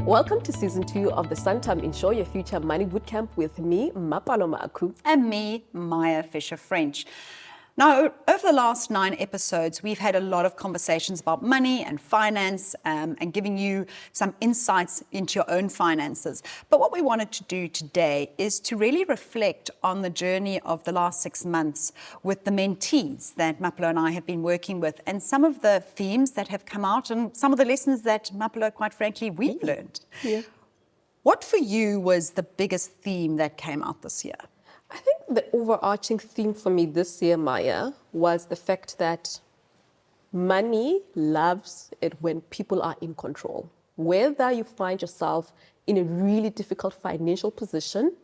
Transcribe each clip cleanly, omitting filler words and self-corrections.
Welcome to Season 2 of the Santam Insure Your Future Money Bootcamp with me, Mapaloma Aku. And me, Maya Fisher-French. Now, over the last 9 episodes, we've had a lot of conversations about money and finance and giving you some insights into your own finances. But what we wanted to do today is to really reflect on the journey of the last 6 months with the mentees that Mapalo and I have been working with, and some of the themes that have come out and some of the lessons that Mapalo, quite frankly, we've learned. Yeah. What for you was the biggest theme that came out this year? I think the overarching theme for me this year, Maya, was the fact that money loves it when people are in control. Whether you find yourself in a really difficult financial position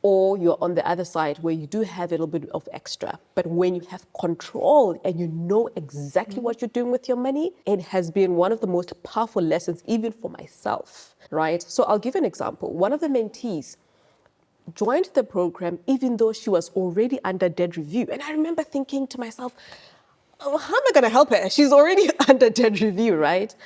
or you're on the other side where you do have a little bit of extra, but when you have control and you know exactly what you're doing with your money, it has been one of the most powerful lessons even for myself, right? So I'll give an example. One of the mentees joined the program even though she was already under debt review. And I remember thinking to myself, oh, how am I going to help her? She's already under debt review, right?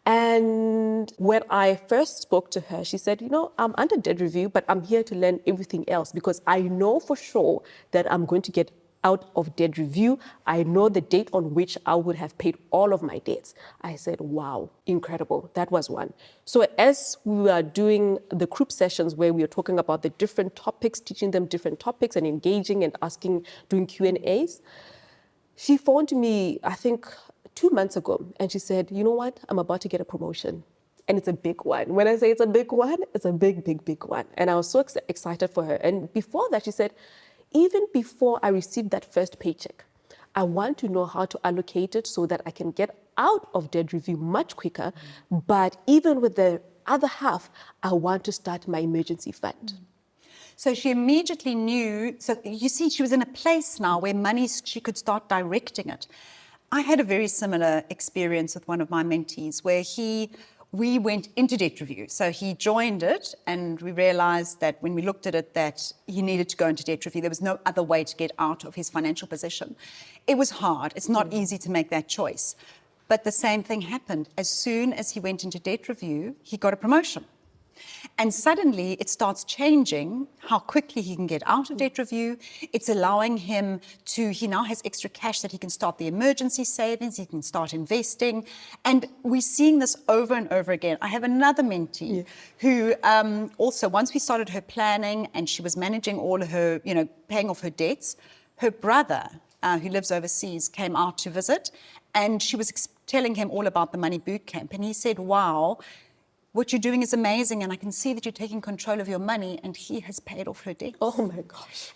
And when I first spoke to her, she said, I'm under debt review, but I'm here to learn everything else because I know for sure that I'm going to get out of debt review. I know the date on which I would have paid all of my debts. I said, wow, incredible. That was one. So as we were doing the group sessions where we were talking about the different topics, teaching them different topics and engaging and asking, doing Q&As, she phoned me, I think 2 months ago, and she said, you know what? I'm about to get a promotion. And it's a big one. When I say it's a big one, it's a big, big, big one. And I was so excited for her. And before that, she said, even before I receive that first paycheck, I want to know how to allocate it so that I can get out of debt review much quicker. But even with the other half, I want to start my emergency fund. So she immediately knew, so you see, she was in a place now where money, she could start directing it. I had a very similar experience with one of my mentees where we went into debt review. So he joined it and we realized that when we looked at it that he needed to go into debt review. There was no other way to get out of his financial position. It was hard. It's not easy to make that choice. But the same thing happened. As soon as he went into debt review, he got a promotion. And suddenly it starts changing how quickly he can get out of debt review. It's allowing him he now has extra cash that he can start the emergency savings, he can start investing. And we're seeing this over and over again. I have another mentee who also, once we started her planning and she was managing all of her, paying off her debts, her brother, who lives overseas, came out to visit and she was telling him all about the Money Bootcamp. And he said, wow, what you're doing is amazing, and I can see that you're taking control of your money, and he has paid off her debts. Oh my gosh.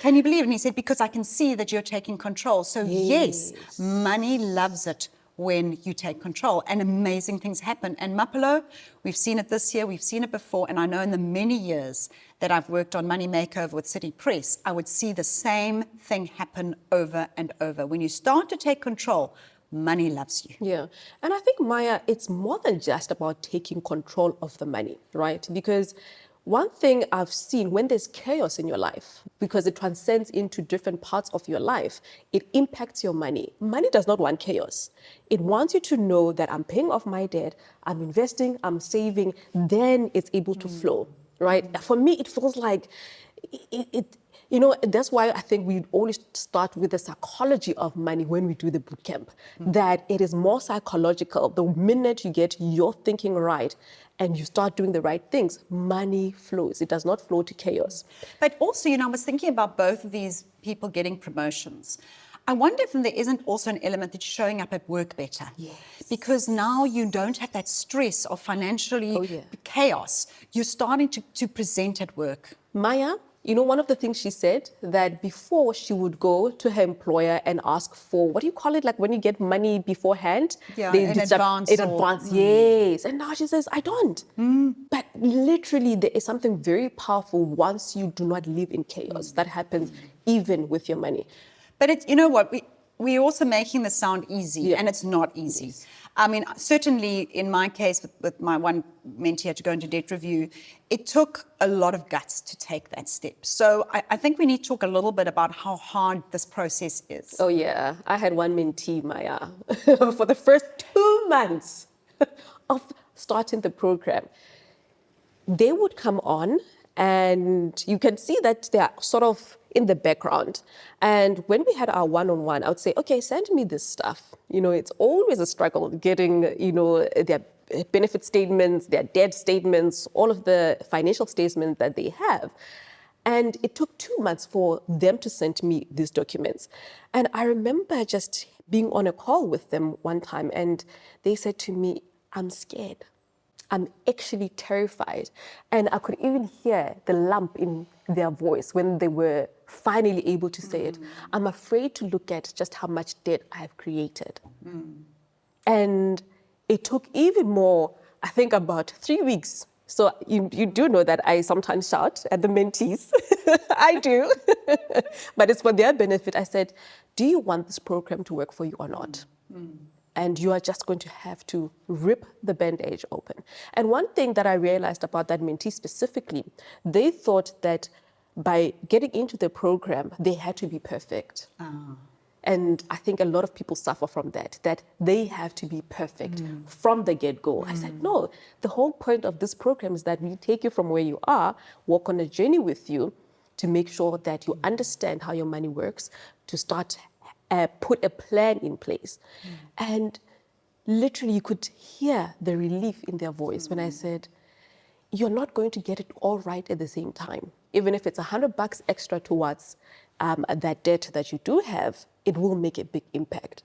Can you believe it? And he said, because I can see that you're taking control. So yes, money loves it when you take control, and amazing things happen. And Mapalo, we've seen it this year, we've seen it before, and I know in the many years that I've worked on Money Makeover with City Press, I would see the same thing happen over and over. When you start to take control, money loves you. Yeah. And I think, Maya, it's more than just about taking control of the money, right? Because one thing I've seen when there's chaos in your life, because it transcends into different parts of your life, it impacts your money. Money does not want chaos. It wants you to know that I'm paying off my debt, I'm investing, I'm saving, then it's able to flow, right? For me, it feels like that's why I think we always start with the psychology of money when we do the bootcamp, that it is more psychological. The minute you get your thinking right and you start doing the right things, money flows. It does not flow to chaos. But also, I was thinking about both of these people getting promotions. I wonder if there isn't also an element that you're showing up at work better. Yes. Because now you don't have that stress of financially chaos. You're starting to present at work. Maya, one of the things she said, that before she would go to her employer and ask for, what do you call it? Like when you get money beforehand? Yeah, in advance. In advance, yes. And now she says, I don't. But literally there is something very powerful once you do not live in chaos. That happens even with your money. But it's, you know what, we're also making this sound easy, and it's not easy. Yes. I mean, certainly in my case, with my one mentee had to go into debt review, it took a lot of guts to take that step. So I think we need to talk a little bit about how hard this process is. Oh yeah, I had one mentee, Maya, for the first 2 months of starting the program, they would come on and you can see that they are sort of in the background. And when we had our one-on-one, I would say, okay, send me this stuff. You know, it's always a struggle getting, you know, their benefit statements, their debt statements, all of the financial statements that they have. And it took 2 months for them to send me these documents. And I remember just being on a call with them one time and they said to me, I'm scared. I'm actually terrified. And I could even hear the lump in their voice when they were finally able to say it. I'm afraid to look at just how much debt I have created. And it took even more, I think about 3 weeks. So you do know that I sometimes shout at the mentees. I do. But it's for their benefit. I said, do you want this program to work for you or not? And you are just going to have to rip the bandage open. And one thing that I realized about that mentee specifically, they thought that by getting into the program, they had to be perfect. And I think a lot of people suffer from that they have to be perfect from the get-go. I said, no, the whole point of this program is that we take you from where you are, walk on a journey with you to make sure that you understand how your money works, to start put a plan in place. And literally you could hear the relief in their voice when I said, you're not going to get it all right at the same time. Even if it's $100 extra towards that debt that you do have, it will make a big impact.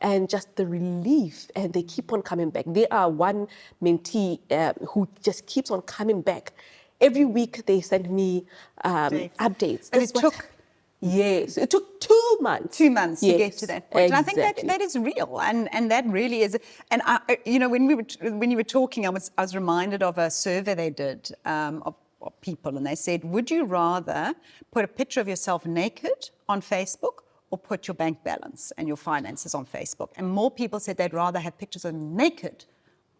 And just the relief, and they keep on coming back. They are one mentee who just keeps on coming back. Every week they send me updates. And it took... Yes, it took 2 months. 2 months yes, to get to that point. Exactly. And I think that is real, and that really is. And I, you know, when you were talking, I was reminded of a survey they did of people, and they said, would you rather put a picture of yourself naked on Facebook or put your bank balance and your finances on Facebook? And more people said they'd rather have pictures of naked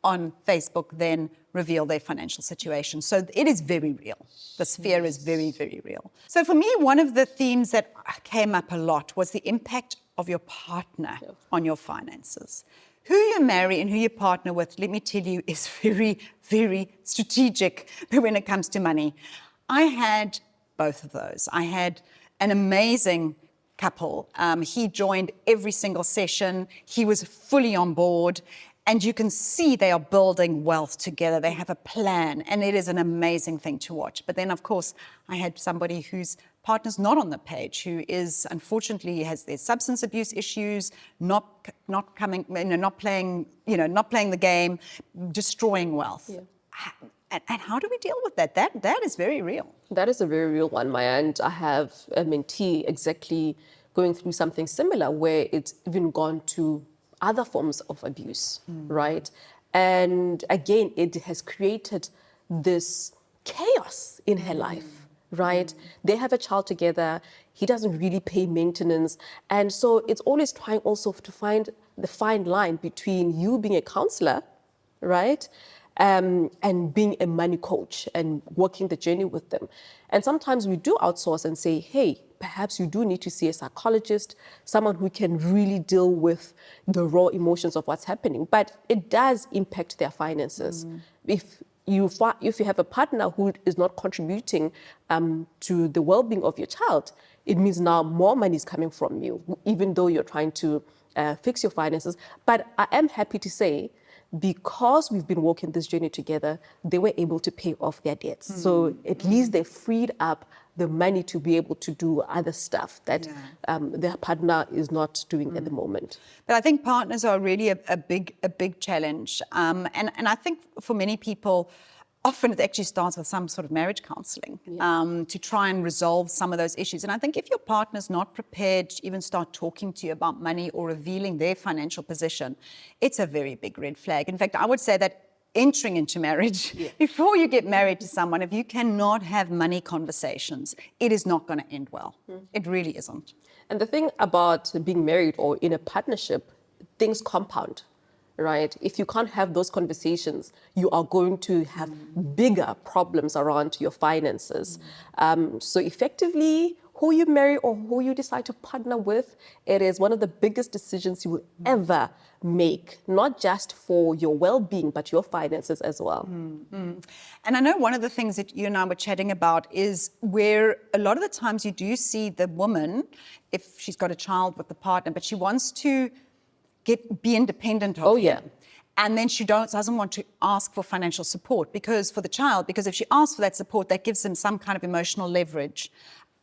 on Facebook than reveal their financial situation. So it is very real. This fear is very, very real. So for me, one of the themes that came up a lot was the impact of your partner on your finances. Who you marry and who you partner with, let me tell you, is very, very strategic when it comes to money. I had both of those. I had an amazing couple. He joined every single session. He was fully on board. And you can see they are building wealth together. They have a plan, and it is an amazing thing to watch. But then, of course, I had somebody whose partner's not on the page, who is, unfortunately, has their substance abuse issues, not playing the game, destroying wealth. Yeah. And how do we deal with that? That is very real. That is a very real one, Maya. And I have a mentee exactly going through something similar, where it's even gone to other forms of abuse, right? And again, it has created this chaos in her life, right? They have a child together. He doesn't really pay maintenance. And so it's always trying also to find the fine line between you being a counselor, right? And being a money coach and working the journey with them. And sometimes we do outsource and say, hey, perhaps you do need to see a psychologist, someone who can really deal with the raw emotions of what's happening. But it does impact their finances. If you have a partner who is not contributing to the well-being of your child, it means now more money is coming from you, even though you're trying to fix your finances. But I am happy to say, because we've been walking this journey together, they were able to pay off their debts. So at least they freed up the money to be able to do other stuff that their partner is not doing at the moment. But I think partners are really a big challenge. And I think for many people, often it actually starts with some sort of marriage counseling to try and resolve some of those issues. And I think if your partner's not prepared to even start talking to you about money or revealing their financial position, it's a very big red flag. In fact, I would say that entering into marriage, before you get married to someone, if you cannot have money conversations, it is not going to end well. It really isn't. And the thing about being married or in a partnership, things compound. Right? If you can't have those conversations, you are going to have bigger problems around your finances. So effectively, who you marry or who you decide to partner with, it is one of the biggest decisions you will ever make, not just for your well-being, but your finances as well. And I know one of the things that you and I were chatting about is where a lot of the times you do see the woman, if she's got a child with the partner, but she wants to be independent of him. And then she doesn't want to ask for financial support because if she asks for that support, that gives them some kind of emotional leverage.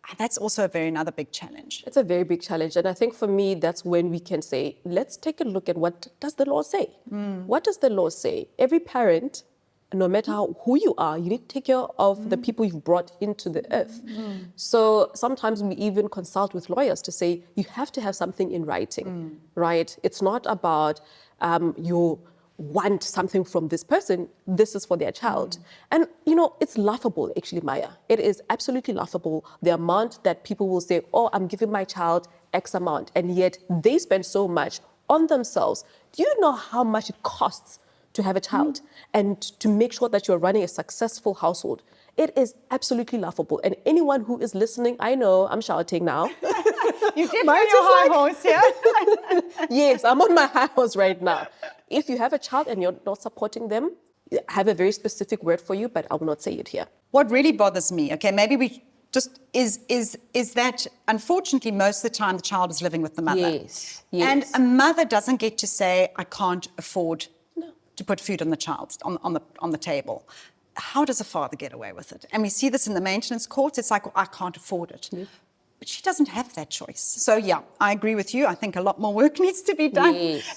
And that's also another big challenge. It's a very big challenge. And I think for me, that's when we can say, let's take a look at what does the law say? What does the law say? Every parent, no matter who you are, you need to take care of the people you've brought into the earth. So sometimes we even consult with lawyers to say, you have to have something in writing, right? It's not about you want something from this person, this is for their child. And, it's laughable, actually, Maya. It is absolutely laughable, the amount that people will say, oh, I'm giving my child X amount, and yet they spend so much on themselves. Do you know how much it costs to have a child and to make sure that you're running a successful household? It is absolutely laughable. And anyone who is listening, I know I'm shouting now. You're definitely on your high horse, yeah? Yes, I'm on my high horse right now. If you have a child and you're not supporting them, I have a very specific word for you, but I will not say it here. What really bothers me, okay, maybe we just is that unfortunately most of the time the child is living with the mother. Yes. And a mother doesn't get to say, I can't afford to put food on the child on the table. How does a father get away with it? And we see this in the maintenance courts. It's like, well, I can't afford it. But she doesn't have that choice. So yeah, I agree with you. I think a lot more work needs to be done.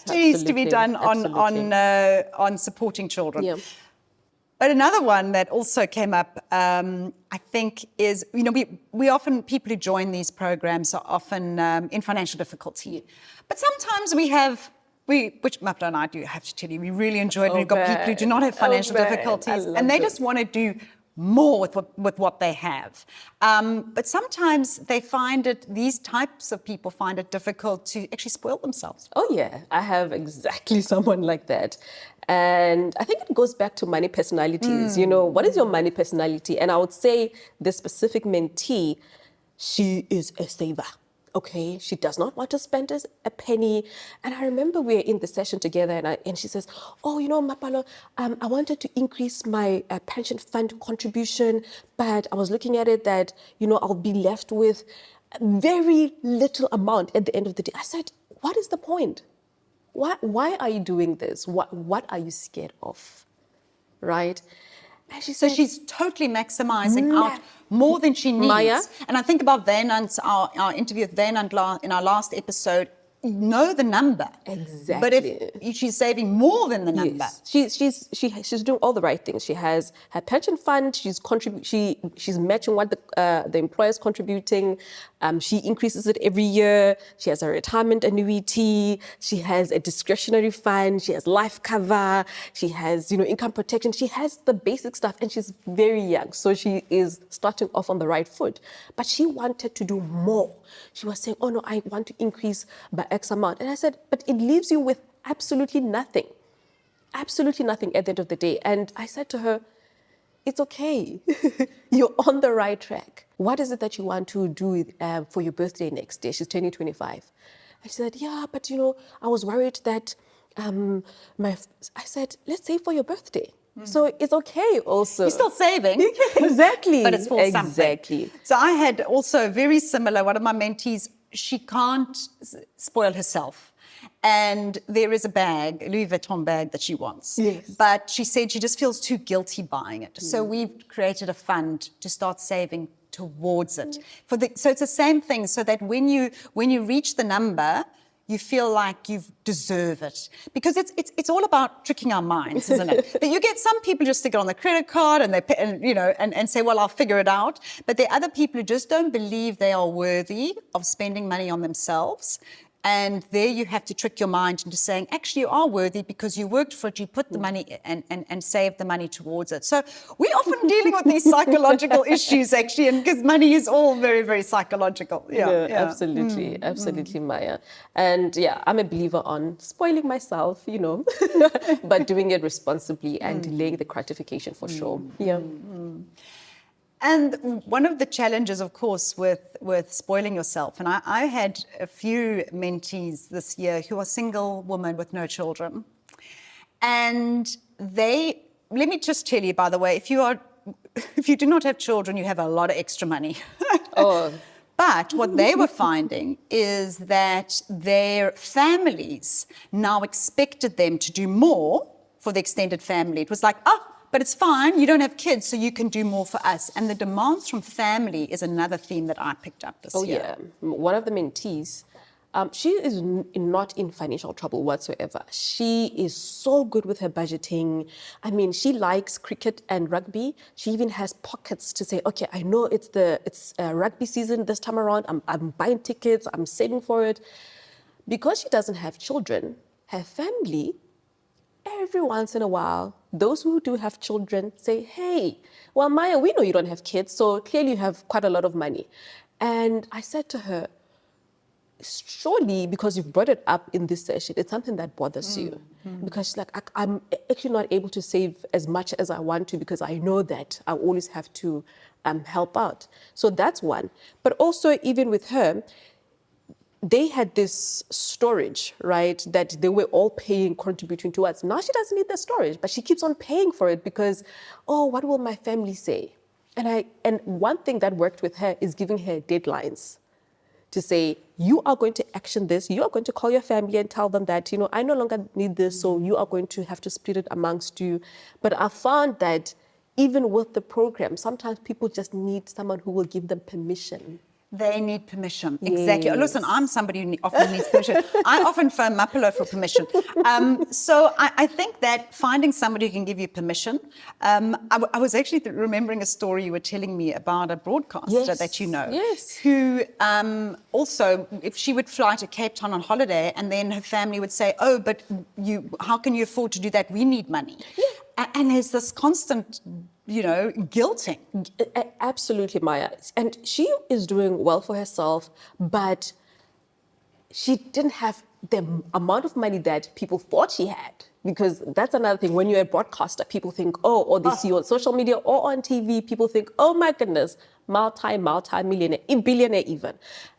Needs to be done on supporting children. Yeah. But another one that also came up, I think, is we often, people who join these programs are often in financial difficulty. But sometimes which Mapta and I do have to tell you, we really enjoy it. We've got people who do not have financial difficulties, and they just want to do more with what they have. But sometimes these types of people find it difficult to actually spoil themselves. Oh yeah, I have exactly someone like that. And I think it goes back to money personalities. What is your money personality? And I would say the specific mentee, she is a saver. Okay, she does not want to spend a penny. And I remember we were in the session together and she says, oh, Mapalo, I wanted to increase my pension fund contribution, but I was looking at it that, I'll be left with a very little amount at the end of the day. I said, what is the point? Why are you doing this? What are you scared of? Right? And she said, so she's totally maximizing out more than she needs. Maya? And I think about our interview with Wynand in our last episode. Know the number. Exactly. But if she's saving more than the number. Yes. She's doing all the right things. She has her pension fund, she's matching what the employer's contributing. She increases it every year. She has a retirement annuity. She has a discretionary fund. She has life cover. She has, income protection. She has the basic stuff, and she's very young. So she is starting off on the right foot. But she wanted to do more. She was saying, oh no, I want to increase by X amount. And I said, but it leaves you with absolutely nothing. Absolutely nothing at the end of the day. And I said to her, it's okay. You're on the right track. What is it that you want to do for your birthday next year? She's turning 25. And she said, yeah, but I was worried that I said, let's save for your birthday. So it's okay also. You're still saving. Exactly. But it's for something. Exactly. So I had also very similar, one of my mentees, she can't spoil herself. And there is a bag, a Louis Vuitton bag that she wants. Yes. But she said she just feels too guilty buying it. So we've created a fund to start saving towards it. So it's the same thing, so that when you reach the number, you feel like you deserve it. Because it's all about tricking our minds, isn't it? But you get some people just stick it on the credit card and they pay, and say, well, I'll figure it out. But there are other people who just don't believe they are worthy of spending money on themselves. And there you have to trick your mind into saying, actually, you are worthy because you worked for it, you put the money and saved the money towards it. So we're often dealing with these psychological issues, actually, and because money is all very, very psychological. Yeah. Absolutely. Absolutely, Maya. And yeah, I'm a believer on spoiling myself, but doing it responsibly and delaying the gratification for sure. Yeah. And one of the challenges, of course, with spoiling yourself, and I had a few mentees this year who are single women with no children. And let me just tell you, by the way, if you do not have children, you have a lot of extra money. Oh. But what they were finding is that their families now expected them to do more for the extended family. It was like, but it's fine, you don't have kids, so you can do more for us. And the demands from family is another theme that I picked up this year. Oh, yeah. One of the mentees, she is not in financial trouble whatsoever. She is so good with her budgeting. I mean, she likes cricket and rugby. She even has pockets to say, okay, I know it's rugby season this time around. I'm buying tickets. I'm saving for it. Because she doesn't have children, her family, every once in a while, those who do have children say, hey, well, Maya, we know you don't have kids, so clearly you have quite a lot of money. And I said to her, surely because you've brought it up in this session, it's something that bothers you. Because she's like, I'm actually not able to save as much as I want to because I know that I always have to help out. So that's one. But also even with her, they had this storage, right, that they were all paying, contributing towards. Now she doesn't need the storage, but she keeps on paying for it because, what will my family say? And one thing that worked with her is giving her deadlines to say, you are going to action this, you are going to call your family and tell them that, I no longer need this, so you are going to have to split it amongst you. But I found that even with the program, sometimes people just need someone who will give them permission. They need permission. Exactly. Yes. Listen, I'm somebody who often needs permission. I often phone Mapelo for permission. So I think that finding somebody who can give you permission. I was actually remembering a story you were telling me about a broadcaster that you know. Yes. Who also, if she would fly to Cape Town on holiday and then her family would say, but how can you afford to do that? We need money. Yeah. And there's this constant guilting. Absolutely, Maya. And she is doing well for herself, but she didn't have the amount of money that people thought she had. Because that's another thing. When you're a broadcaster, people think, or they see you on social media or on TV, people think, oh my goodness, multi-millionaire, billionaire even.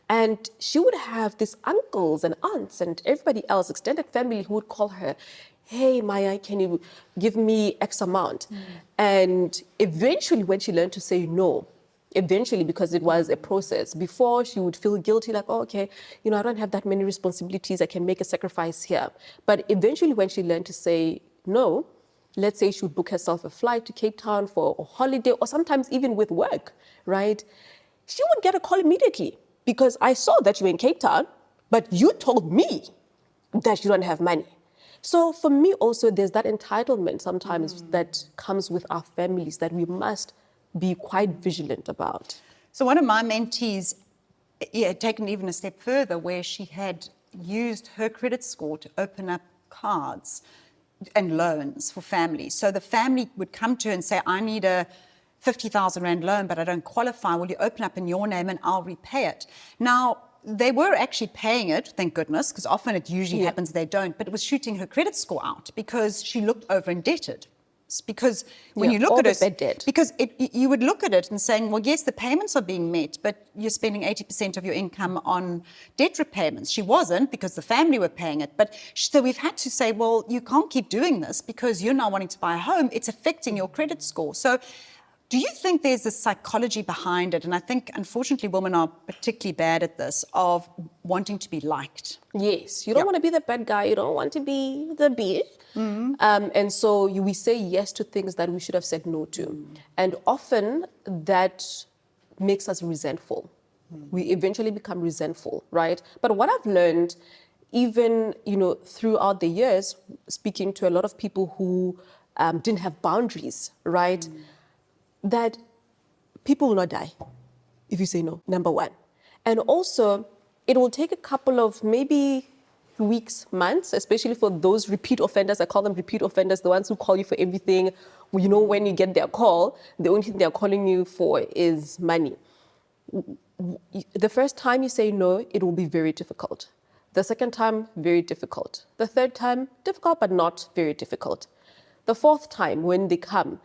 And she would have these uncles and aunts and everybody else, extended family, who would call her, hey, Maya, can you give me X amount? And eventually, when she learned to say no, because it was a process, before she would feel guilty, like, okay, I don't have that many responsibilities, I can make a sacrifice here. But eventually, when she learned to say no, let's say she would book herself a flight to Cape Town for a holiday, or sometimes even with work, right? She would get a call immediately, because I saw that you were in Cape Town, but you told me that you don't have money. So for me also, there's that entitlement sometimes that comes with our families that we must be quite vigilant about. So one of my mentees had taken even a step further, where she had used her credit score to open up cards and loans for families. So the family would come to her and say, I need a 50,000 Rand loan, but I don't qualify. Will you open up in your name and I'll repay it? Now, they were actually paying it, thank goodness, because often it usually happens they don't, but it was shooting her credit score out because she looked over indebted. Because when you look at it, because you would look at it and saying, well, yes, the payments are being met, but you're spending 80% of your income on debt repayments. She wasn't, because the family were paying it. But so we've had to say, well, you can't keep doing this because you're now wanting to buy a home. It's affecting your credit score. So do you think there's a psychology behind it? And I think, unfortunately, women are particularly bad at this, of wanting to be liked. Yes, you don't want to be the bad guy. You don't want to be the bitch. And so we say yes to things that we should have said no to. And often that makes us resentful. We eventually become resentful, right? But what I've learned, even, throughout the years, speaking to a lot of people who didn't have boundaries, right? That people will not die if you say no, number one. And also, it will take a couple of maybe weeks, months, especially for those repeat offenders. I call them repeat offenders, the ones who call you for everything. When you get their call, the only thing they're calling you for is money. The first time you say no, it will be very difficult. The second time, very difficult. The third time, difficult, but not very difficult. The fourth time, when they come,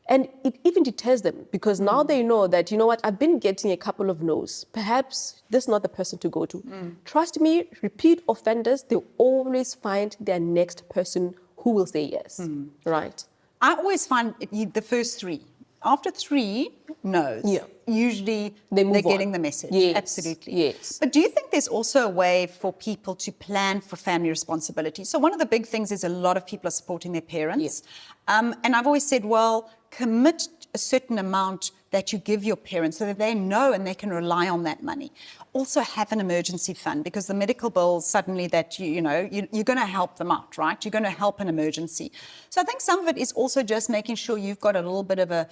And it even deters them because now they know that, you know what, I've been getting a couple of no's. Perhaps this is not the person to go to. Trust me, repeat offenders, they'll always find their next person who will say yes, right? I always find the first three. After 3 no's, usually they're getting the message. Yes. Absolutely. Yes. But do you think there's also a way for people to plan for family responsibility? So one of the big things is a lot of people are supporting their parents. And I've always said, well, commit a certain amount that you give your parents so that they know and they can rely on that money. Also have an emergency fund because the medical bills suddenly that you're going to help them out, right? You're going to help an emergency. So I think some of it is also just making sure you've got a little bit of a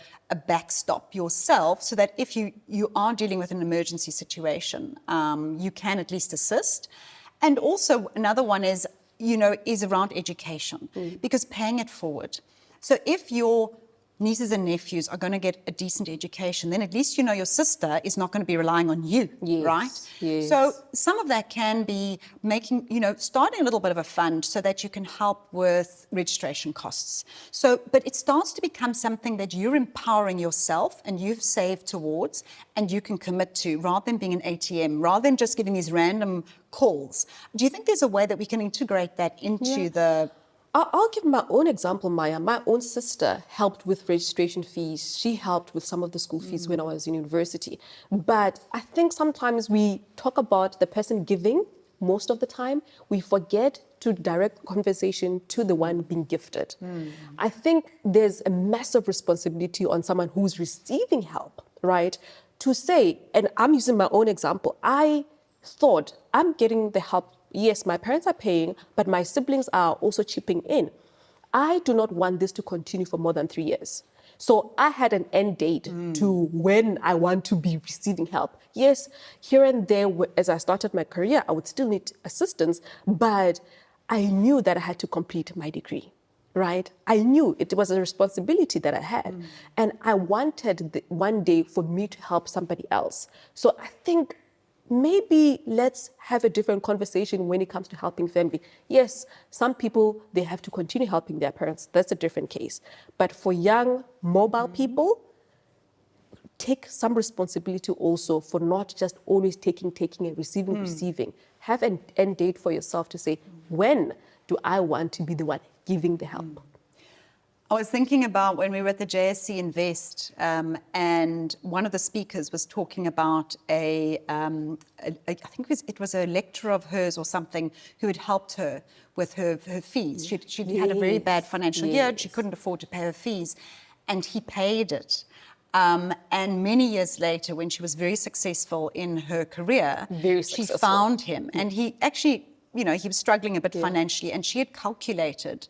backstop yourself so that if you are dealing with an emergency situation, you can at least assist. And also another one is around education because paying it forward. So if your nieces and nephews are going to get a decent education, then at least your sister is not going to be relying on you, right? Yes. So some of that can be making, starting a little bit of a fund so that you can help with registration costs. So, but it starts to become something that you're empowering yourself and you've saved towards and you can commit to rather than being an ATM, rather than just getting these random calls. Do you think there's a way that we can integrate that into the... I'll give my own example, Maya. My own sister helped with registration fees. She helped with some of the school fees when I was in university. But I think sometimes we talk about the person giving most of the time. We forget to direct conversation to the one being gifted. I think there's a massive responsibility on someone who's receiving help, right? To say, and I'm using my own example, I thought I'm getting the help. Yes, my parents are paying, but my siblings are also chipping in. I do not want this to continue for more than 3 years. So I had an end date to when I want to be receiving help. Yes, here and there, as I started my career, I would still need assistance, but I knew that I had to complete my degree, right? I knew it was a responsibility that I had. And I wanted one day for me to help somebody else. So I think maybe let's have a different conversation when it comes to helping family. Yes, some people, they have to continue helping their parents. That's a different case. But for young, mobile people, take some responsibility also for not just always taking and receiving. Have an end date for yourself to say, when do I want to be the one giving the help? I was thinking about when we were at the JSC Invest, and one of the speakers was talking about I think it was a lecturer of hers or something who had helped her with her fees. She had a very bad financial year. She couldn't afford to pay her fees, and he paid it. And many years later, when she was very successful in her career, she found him, and he actually, he was struggling a bit financially, and she had calculated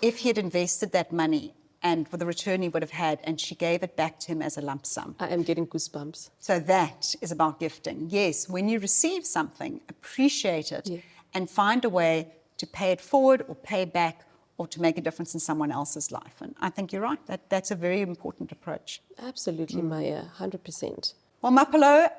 if he had invested that money and for the return he would have had, and she gave it back to him as a lump sum. I am getting goosebumps. So that is about gifting. Yes, when you receive something, appreciate it and find a way to pay it forward or pay back or to make a difference in someone else's life. And I think you're right. That's a very important approach. Absolutely, Maya, 100%. Well, Mapelo,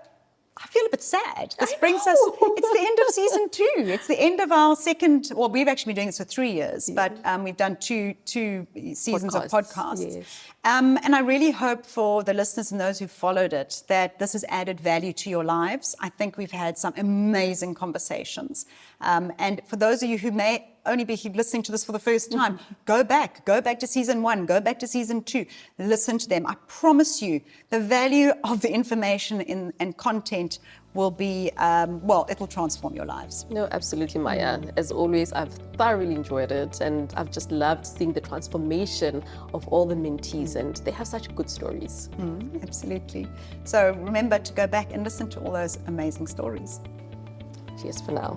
I feel a bit sad. This brings us, it's the end of season 2. It's the end of our second, well, we've actually been doing this for 3 years, but we've done two seasons of podcasts. Yes. And I really hope for the listeners and those who followed it that this has added value to your lives. I think we've had some amazing conversations. And for those of you who may only be listening to this for the first time, go back to season 1, go back to season 2, listen to them. I promise you the value of the information and content will be, it will transform your lives. No, absolutely, Maya. As always, I've thoroughly enjoyed it, and I've just loved seeing the transformation of all the mentees, and they have such good stories. Absolutely. So remember to go back and listen to all those amazing stories. Cheers for now.